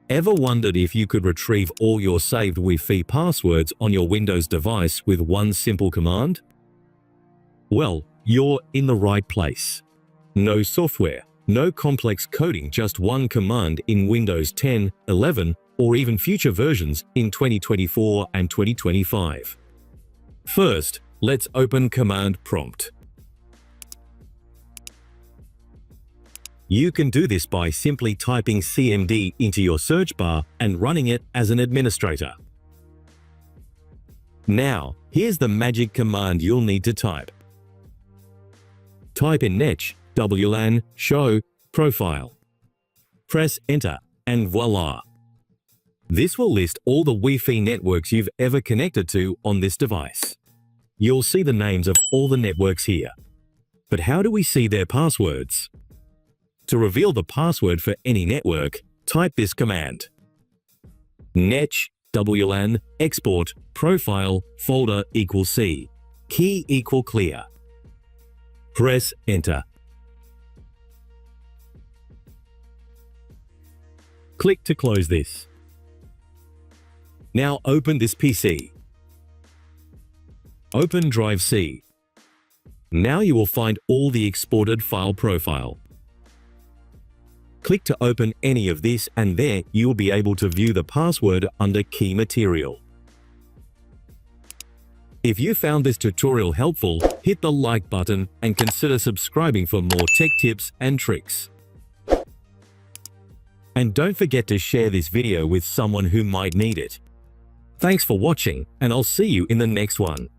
Ever wondered if you could retrieve all your saved Wi-Fi passwords on your Windows device with one simple command? Well, you're in the right place. No software, no complex coding, just one command in Windows 10, 11, or even future versions in 2024 and 2025. First, let's open Command Prompt. You can do this by simply typing CMD into your search bar and running it as an administrator. Now, here's the magic command you'll need to type. Type in Netsh, Wlan, show, profile. Press Enter, and voila! This will list all the Wi-Fi networks you've ever connected to on this device. You'll see the names of all the networks here. But how do we see their passwords? To reveal the password for any network, type this command. Netsh, Wlan, export, profile, folder equals C, key equal clear. Press Enter. Click to close this. Now open this PC. Open Drive C. Now you will find all the exported file profile. Click to open any of this, and there you will be able to view the password under Key Material. If you found this tutorial helpful, hit the like button and consider subscribing for more tech tips and tricks. And don't forget to share this video with someone who might need it. Thanks for watching, and I'll see you in the next one.